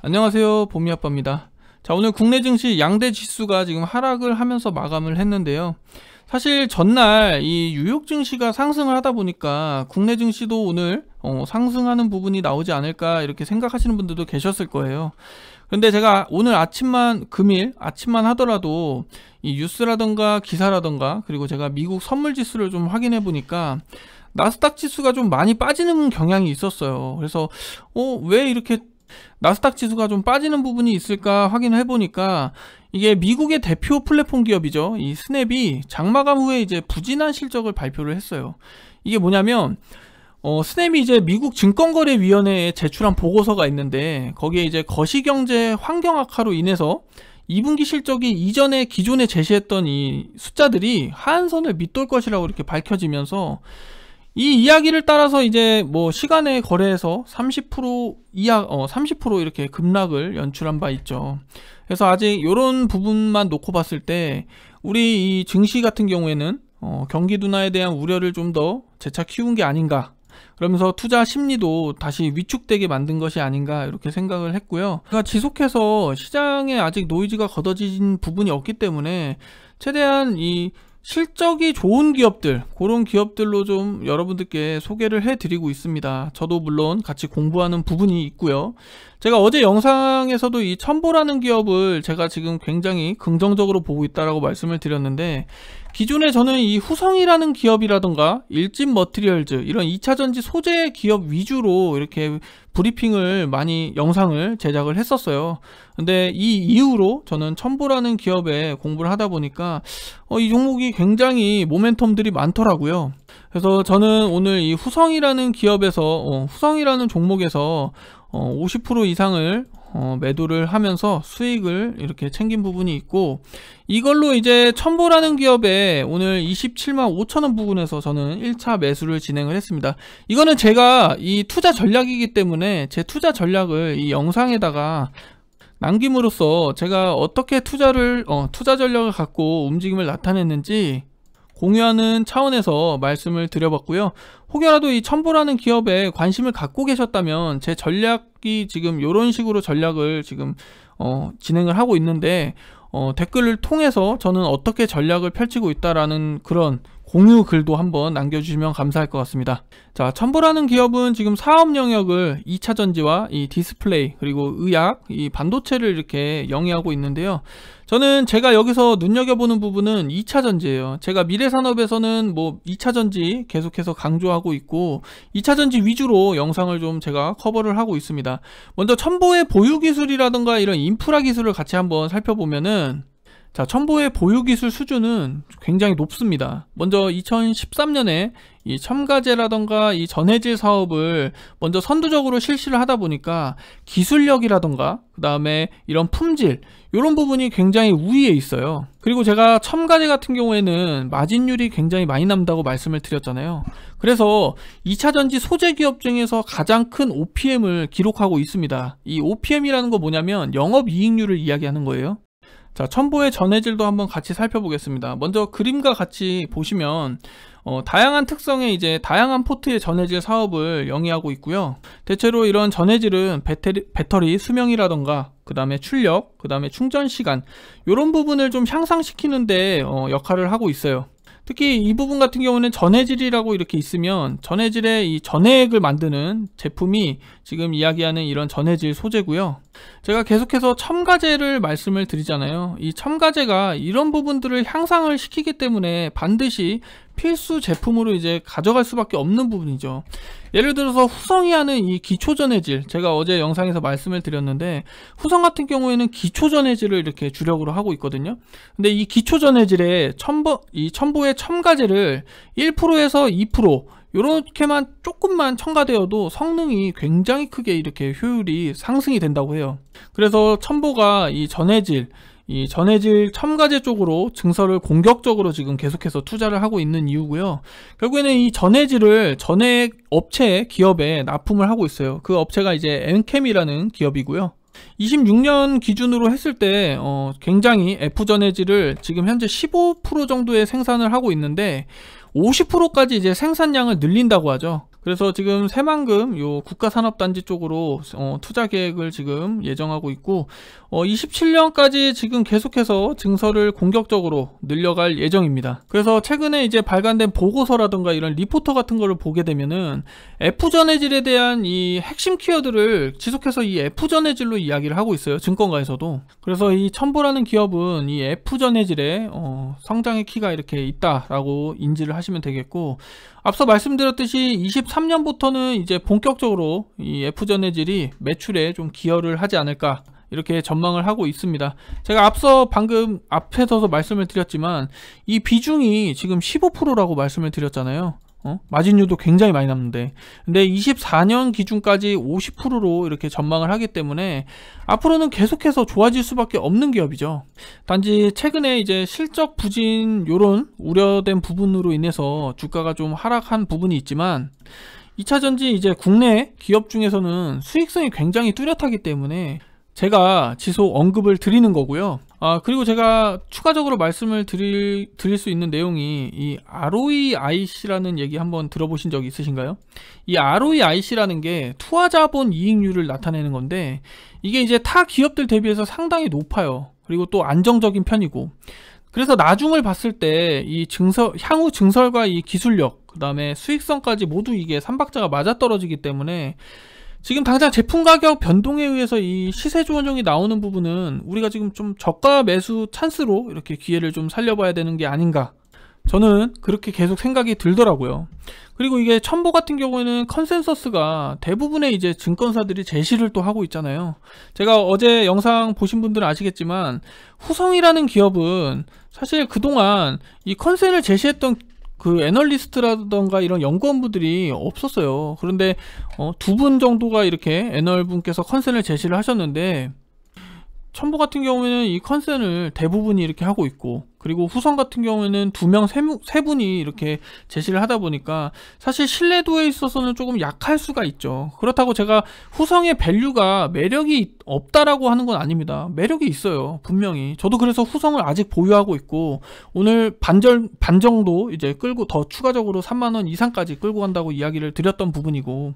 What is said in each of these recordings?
안녕하세요, 봄이아빠입니다. 자, 오늘 국내 증시 양대 지수가 지금 하락을 하면서 마감을 했는데요. 사실 전날 이 뉴욕 증시가 상승을 하다 보니까 국내 증시도 오늘 상승하는 부분이 나오지 않을까 이렇게 생각하시는 분들도 계셨을 거예요. 그런데 제가 오늘 아침만, 금일 아침만 하더라도 이 뉴스라던가 기사라던가, 그리고 제가 미국 선물 지수를 좀 확인해 보니까 나스닥 지수가 좀 많이 빠지는 경향이 있었어요. 그래서 왜 이렇게 나스닥 지수가 좀 빠지는 부분이 있을까 확인을 해보니까, 이게 미국의 대표 플랫폼 기업이죠. 이 스냅이 장마감 후에 이제 부진한 실적을 발표를 했어요. 이게 뭐냐면 스냅이 이제 미국 증권거래위원회에 제출한 보고서가 있는데, 거기에 이제 거시경제 환경 악화로 인해서 2분기 실적이 이전에 기존에 제시했던 이 숫자들이 하한선을 밑돌 것이라고 이렇게 밝혀지면서, 이 이야기를 따라서 이제 뭐 시간의 거래에서 30% 이하, 30% 이렇게 급락을 연출한 바 있죠. 그래서 아직 이런 부분만 놓고 봤을 때 우리 이 증시 같은 경우에는 경기 둔화에 대한 우려를 좀 더 재차 키운 게 아닌가, 그러면서 투자 심리도 다시 위축되게 만든 것이 아닌가 이렇게 생각을 했고요. 그러니까 지속해서 시장에 아직 노이즈가 걷어진 부분이 없기 때문에 최대한 이 실적이 좋은 기업들, 그런 기업들로 좀 여러분들께 소개를 해드리고 있습니다. 저도 물론 같이 공부하는 부분이 있고요. 제가 어제 영상에서도 이 첨보라는 기업을 제가 지금 굉장히 긍정적으로 보고 있다라고 말씀을 드렸는데, 기존에 저는 이 후성이라는 기업이라던가 일진 머티리얼즈, 이런 2차전지 소재 기업 위주로 이렇게 브리핑을 많이 영상을 제작을 했었어요. 근데 이 이후로 저는 첨보라는 기업에 공부를 하다 보니까 이 종목이 굉장히 모멘텀들이 많더라고요. 그래서 저는 오늘 이 후성이라는 기업에서 후성이라는 종목에서 50% 이상을 매도를 하면서 수익을 이렇게 챙긴 부분이 있고, 이걸로 이제 첨보라는 기업에 오늘 27만 5천원 부근에서 저는 1차 매수를 진행을 했습니다. 이거는 제가 이 투자 전략이기 때문에 제 투자 전략을 이 영상에다가 남김으로써 제가 어떻게 투자 전략을 갖고 움직임을 나타냈는지 공유하는 차원에서 말씀을 드려봤고요. 혹여라도 이 첨보라는 기업에 관심을 갖고 계셨다면 제 전략이 지금 이런 식으로 전략을 지금 진행을 하고 있는데, 댓글을 통해서 저는 어떻게 전략을 펼치고 있다라는 그런 공유 글도 한번 남겨주시면 감사할 것 같습니다. 자, 첨보라는 기업은 지금 사업 영역을 2차전지와 이 디스플레이, 그리고 의약, 이 반도체를 이렇게 영위하고 있는데요. 저는 제가 여기서 눈여겨보는 부분은 2차전지예요. 제가 미래산업에서는 뭐 2차전지 계속해서 강조하고 있고 2차전지 위주로 영상을 좀 제가 커버를 하고 있습니다. 먼저 첨보의 보유 기술이라던가 이런 인프라 기술을 같이 한번 살펴보면은, 자, 첨보의 보유 기술 수준은 굉장히 높습니다. 먼저 2013년에 이 첨가제라던가 이 전해질 사업을 먼저 선두적으로 실시를 하다 보니까 기술력이라던가 그 다음에 이런 품질, 이런 부분이 굉장히 우위에 있어요. 그리고 제가 첨가제 같은 경우에는 마진율이 굉장히 많이 남다고 말씀을 드렸잖아요. 그래서 2차전지 소재 기업 중에서 가장 큰 OPM을 기록하고 있습니다. 이 OPM이라는 거 뭐냐면 영업이익률을 이야기하는 거예요. 자, 첨보의 전해질도 한번 같이 살펴보겠습니다. 먼저 그림과 같이 보시면 다양한 특성의 이제 다양한 포트의 전해질 사업을 영위하고 있고요. 대체로 이런 전해질은 배터리 수명이라던가 그 다음에 출력, 그 다음에 충전 시간, 이런 부분을 좀 향상시키는데 역할을 하고 있어요. 특히 이 부분 같은 경우는 전해질이라고 이렇게 있으면 전해질의 이 전해액을 만드는 제품이 지금 이야기하는 이런 전해질 소재고요. 제가 계속해서 첨가제를 말씀을 드리잖아요. 이 첨가제가 이런 부분들을 향상을 시키기 때문에 반드시 필수 제품으로 이제 가져갈 수밖에 없는 부분이죠. 예를 들어서 후성이 하는 이 기초전해질, 제가 어제 영상에서 말씀을 드렸는데 후성 같은 경우에는 기초전해질을 이렇게 주력으로 하고 있거든요. 근데 이 기초전해질에 이 첨보의 첨가제를 1%에서 2% 요렇게만 조금만 첨가되어도 성능이 굉장히 크게 이렇게 효율이 상승이 된다고 해요. 그래서 첨보가 이 전해질 첨가제 쪽으로 증설을 공격적으로 지금 계속해서 투자를 하고 있는 이유고요. 결국에는 이 전해질을 전해 업체 기업에 납품을 하고 있어요. 그 업체가 이제 엔캠이라는 기업이고요. 26년 기준으로 했을 때 굉장히 F전해질을 지금 현재 15% 정도의 생산을 하고 있는데 50%까지 이제 생산량을 늘린다고 하죠. 그래서 지금 새만금 요 국가산업단지 쪽으로 투자 계획을 지금 예정하고 있고 27년까지 지금 계속해서 증설을 공격적으로 늘려갈 예정입니다. 그래서 최근에 이제 발간된 보고서라든가 이런 리포터 같은 거를 보게 되면은 F전해질에 대한 이 핵심 키워드를 지속해서 이 F전해질로 이야기를 하고 있어요. 증권가에서도. 그래서 이 첨보라는 기업은 이 F전해질에 성장의 키가 이렇게 있다라고 인지를 하시면 되겠고, 앞서 말씀드렸듯이 23년부터는 이제 본격적으로 이 F전해질이 매출에 좀 기여를 하지 않을까 이렇게 전망을 하고 있습니다. 제가 앞서 방금 앞에서도 말씀을 드렸지만 이 비중이 지금 15%라고 말씀을 드렸잖아요. 마진율도 굉장히 많이 남는데, 근데 24년 기준까지 50%로 이렇게 전망을 하기 때문에 앞으로는 계속해서 좋아질 수밖에 없는 기업이죠. 단지 최근에 이제 실적 부진 요런 우려된 부분으로 인해서 주가가 좀 하락한 부분이 있지만, 2차전지 이제 국내 기업 중에서는 수익성이 굉장히 뚜렷하기 때문에 제가 지속 언급을 드리는 거고요. 그리고 제가 추가적으로 말씀을 드릴 수 있는 내용이 이 ROEIC라는 얘기 한번 들어보신 적 있으신가요? 이 ROEIC라는 게 투하자본 이익률을 나타내는 건데, 이게 이제 타 기업들 대비해서 상당히 높아요. 그리고 또 안정적인 편이고, 그래서 나중을 봤을 때 이 향후 증설과 이 기술력, 그 다음에 수익성까지 모두 이게 삼박자가 맞아떨어지기 때문에 지금 당장 제품 가격 변동에 의해서 이 시세 조정이 나오는 부분은 우리가 지금 좀 저가 매수 찬스로 이렇게 기회를 좀 살려봐야 되는 게 아닌가, 저는 그렇게 계속 생각이 들더라고요. 그리고 이게 첨보 같은 경우에는 컨센서스가 대부분의 이제 증권사들이 제시를 또 하고 있잖아요. 제가 어제 영상 보신 분들은 아시겠지만 후성이라는 기업은 사실 그동안 이 컨센을 제시했던 그 애널리스트라던가 이런 연구원분들이 없었어요. 그런데 두 분 정도가 이렇게 애널분께서 컨센을 제시를 하셨는데, 첨보 같은 경우에는 이 컨센을 대부분이 이렇게 하고 있고, 그리고 후성 같은 경우에는 2명, 3분이 이렇게 제시를 하다 보니까 사실 신뢰도에 있어서는 조금 약할 수가 있죠. 그렇다고 제가 후성의 밸류가 매력이 없다라고 하는 건 아닙니다. 매력이 있어요, 분명히. 저도 그래서 후성을 아직 보유하고 있고, 오늘 반 정도 이제 끌고 더 추가적으로 3만원 이상까지 끌고 간다고 이야기를 드렸던 부분이고,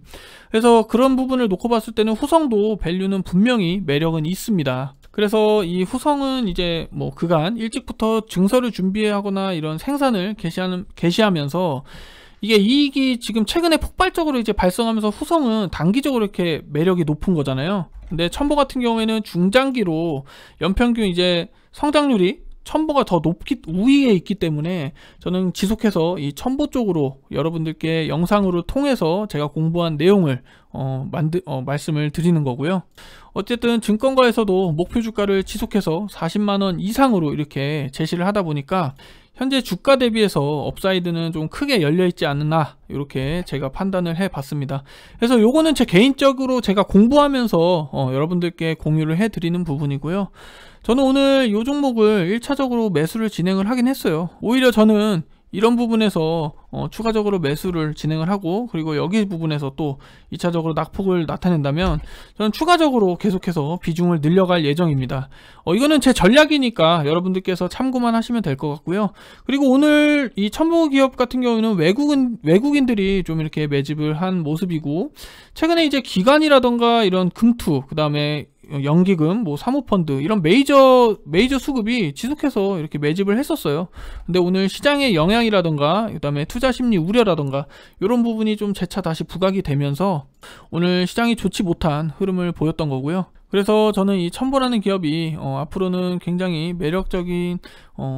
그래서 그런 부분을 놓고 봤을 때는 후성도 밸류는 분명히 매력은 있습니다. 그래서 이 후성은 이제 뭐 그간 일찍부터 증설을 준비하거나 이런 생산을 개시하면서 이게 이익이 지금 최근에 폭발적으로 이제 발생하면서 후성은 단기적으로 이렇게 매력이 높은 거잖아요. 근데 첨보 같은 경우에는 중장기로 연평균 이제 성장률이 첨보가 더 우위에 있기 때문에 저는 지속해서 이 첨보 쪽으로 여러분들께 영상으로 통해서 제가 공부한 내용을 말씀을 드리는 거고요. 어쨌든 증권가에서도 목표 주가를 지속해서 40만원 이상으로 이렇게 제시를 하다 보니까 현재 주가 대비해서 업사이드는 좀 크게 열려있지 않나, 이렇게 제가 판단을 해봤습니다. 그래서 요거는 제 개인적으로 제가 공부하면서 여러분들께 공유를 해드리는 부분이고요. 저는 오늘 이 종목을 1차적으로 매수를 진행을 하긴 했어요. 오히려 저는 이런 부분에서 추가적으로 매수를 진행을 하고, 그리고 여기 부분에서 또 2차적으로 낙폭을 나타낸다면 저는 추가적으로 계속해서 비중을 늘려갈 예정입니다. 이거는 제 전략이니까 여러분들께서 참고만 하시면 될 것 같고요. 그리고 오늘 이 첨보 기업 같은 경우는 외국인들이 좀 이렇게 매집을 한 모습이고, 최근에 이제 기관이라던가 이런 금투, 그 다음에 연기금, 뭐 사모펀드, 이런 메이저 수급이 지속해서 이렇게 매집을 했었어요. 근데 오늘 시장의 영향이라던가 그 다음에 투자 심리 우려라던가 이런 부분이 좀 재차 다시 부각이 되면서 오늘 시장이 좋지 못한 흐름을 보였던 거고요. 그래서 저는 이 첨보라는 기업이 앞으로는 굉장히 매력적인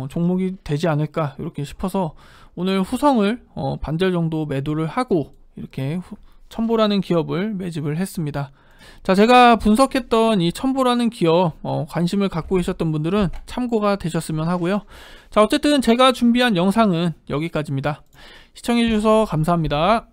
종목이 되지 않을까 이렇게 싶어서 오늘 후성을 반절 정도 매도를 하고 이렇게 첨보라는 기업을 매집을 했습니다. 자, 제가 분석했던 이 첨보라는 기업 관심을 갖고 계셨던 분들은 참고가 되셨으면 하고요. 자, 어쨌든 제가 준비한 영상은 여기까지입니다. 시청해주셔서 감사합니다.